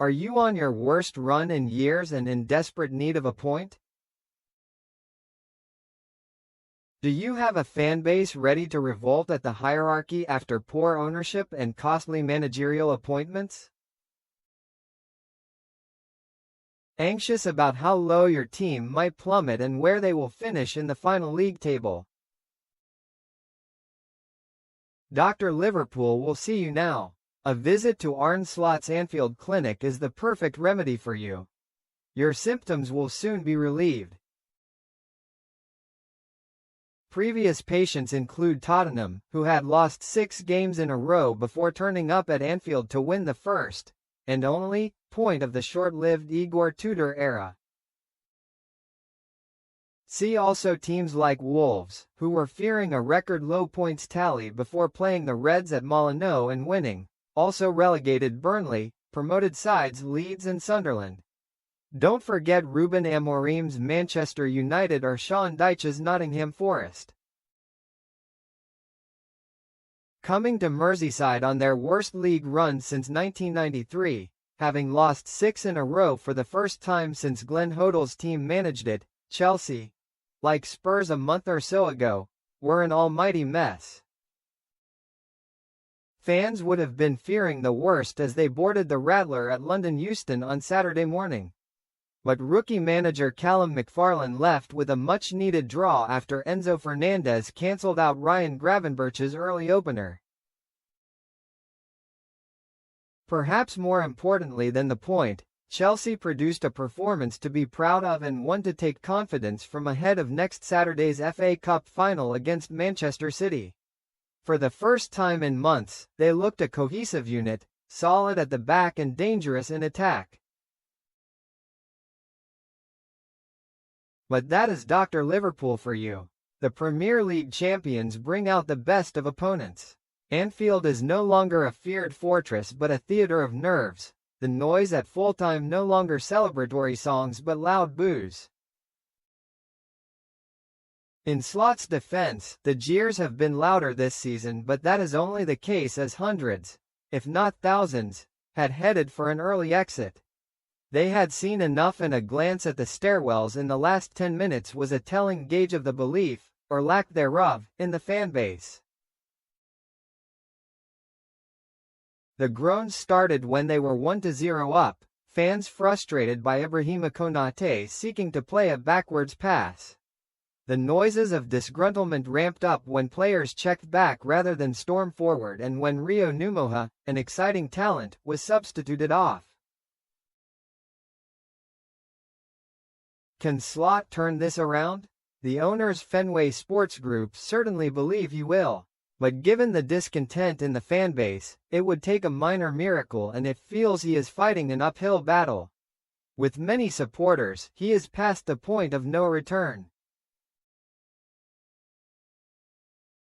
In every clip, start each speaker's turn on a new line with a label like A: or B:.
A: Are you on your worst run in years and in desperate need of a point? Do you have a fanbase ready to revolt at the hierarchy after poor ownership and costly managerial appointments? Anxious about how low your team might plummet and where they will finish in the final league table? Dr. Liverpool will see you now. A visit to Arne Slot's Anfield clinic is the perfect remedy for you. Your symptoms will soon be relieved. Previous patients include Tottenham, who had lost 6 games in a row before turning up at Anfield to win the first, and only, point of the short-lived Igor Tudor era. See also teams like Wolves, who were fearing a record-low points tally before playing the Reds at Molineux and winning, also relegated Burnley, promoted sides Leeds and Sunderland. Don't forget Ruben Amorim's Manchester United or Sean Dyche's Nottingham Forest. Coming to Merseyside on their worst league run since 1993, having lost 6 in a row for the first time since Glenn Hoddle's team managed it, Chelsea, like Spurs a month or so ago, were an almighty mess. Fans would have been fearing the worst as they boarded the Rattler at London Euston on Saturday morning. But rookie manager Callum McFarlane left with a much-needed draw after Enzo Fernandez cancelled out Ryan Gravenberch's early opener. Perhaps more importantly than the point, Chelsea produced a performance to be proud of and one to take confidence from ahead of next Saturday's FA Cup final against Manchester City. For the first time in months, they looked a cohesive unit, solid at the back and dangerous in attack. But that is Dr. Liverpool for you. The Premier League champions bring out the best of opponents. Anfield is no longer a feared fortress but a theatre of nerves, the noise at full-time no longer celebratory songs but loud boos. In Slot's defense, the jeers have been louder this season, but that is only the case as hundreds, if not thousands, had headed for an early exit. They had seen enough, and a glance at the stairwells in the last 10 minutes was a telling gauge of the belief, or lack thereof, in the fanbase. The groans started when they were 1-0 up, fans frustrated by Ibrahima Konate seeking to play a backwards pass. The noises of disgruntlement ramped up when players checked back rather than storm forward, and when Rio Numoha, an exciting talent, was substituted off. Can Slot turn this around? The owner's Fenway Sports Group certainly believe he will. But given the discontent in the fanbase, it would take a minor miracle, and it feels he is fighting an uphill battle. With many supporters, he is past the point of no return.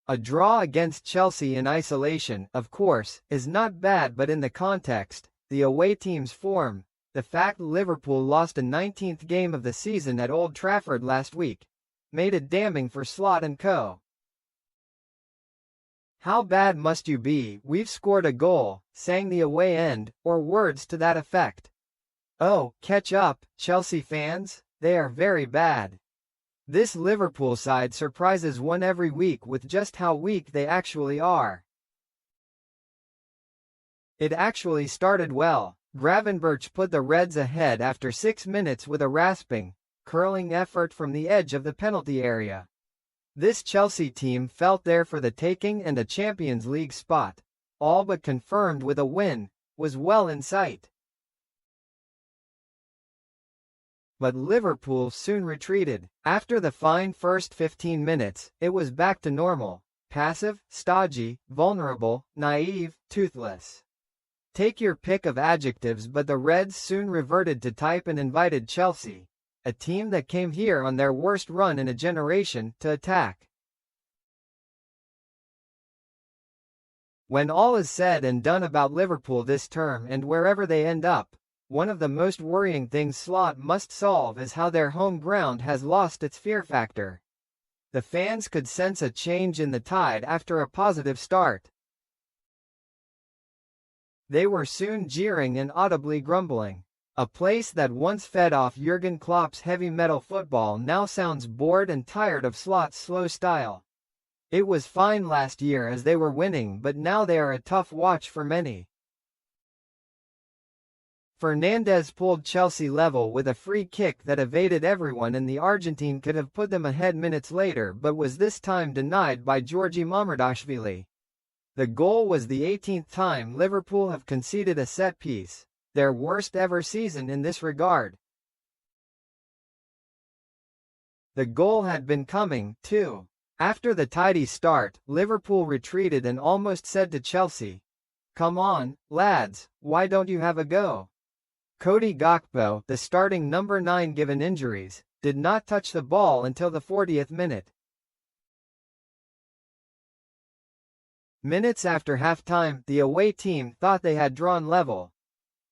A: A draw against Chelsea in isolation, of course, is not bad, but in the context, the away team's form, the fact Liverpool lost a 19th game of the season at Old Trafford last week, made it damning for Slot and co. "How bad must you be? We've scored a goal," sang the away end, or words to that effect. Oh, catch up, Chelsea fans, they are very bad. This Liverpool side surprises one every week with just how weak they actually are. It actually started well. Gravenberch put the Reds ahead after 6 minutes with a rasping, curling effort from the edge of the penalty area. This Chelsea team felt there for the taking, and a Champions League spot, all but confirmed with a win, was well in sight. But Liverpool soon retreated. After the fine first 15 minutes, it was back to normal, passive, stodgy, vulnerable, naive, toothless. Take your pick of adjectives, but the Reds soon reverted to type and invited Chelsea, a team that came here on their worst run in a generation, to attack. When all is said and done about Liverpool this term and wherever they end up, one of the most worrying things Slot must solve is how their home ground has lost its fear factor. The fans could sense a change in the tide after a positive start. They were soon jeering and audibly grumbling. A place that once fed off Jurgen Klopp's heavy metal football now sounds bored and tired of Slot's slow style. It was fine last year as they were winning, but now they are a tough watch for many. Fernandes pulled Chelsea level with a free kick that evaded everyone, and the Argentine could have put them ahead minutes later but was this time denied by Georgi Mamardashvili. The goal was the 18th time Liverpool have conceded a set-piece, their worst ever season in this regard. The goal had been coming, too. After the tidy start, Liverpool retreated and almost said to Chelsea, "Come on, lads, why don't you have a go?" Cody Gakpo, the starting number 9 given injuries, did not touch the ball until the 40th minute. Minutes after half-time, the away team thought they had drawn level.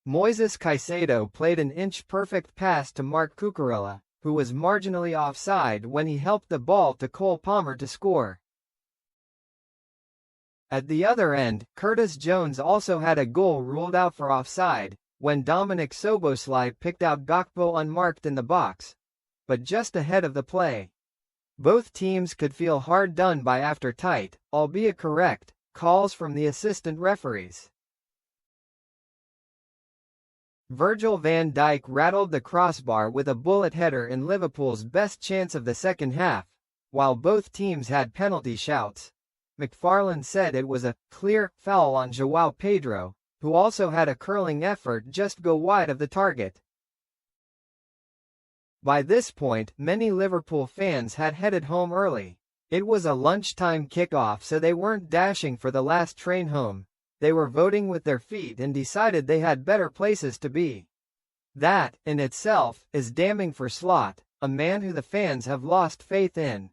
A: Moises Caicedo played an inch-perfect pass to Marc Cucurella, who was marginally offside when he helped the ball to Cole Palmer to score. At the other end, Curtis Jones also had a goal ruled out for offside, when Dominic Szoboszlai picked out Gakpo unmarked in the box, but just ahead of the play. Both teams could feel hard done by after tight, albeit correct, calls from the assistant referees. Virgil van Dijk rattled the crossbar with a bullet header in Liverpool's best chance of the second half, while both teams had penalty shouts. McFarlane said it was a clear foul on João Pedro, who also had a curling effort just go wide of the target. By this point, many Liverpool fans had headed home early. It was a lunchtime kickoff, so they weren't dashing for the last train home. They were voting with their feet and decided they had better places to be. That, in itself, is damning for Slot, a man who the fans have lost faith in.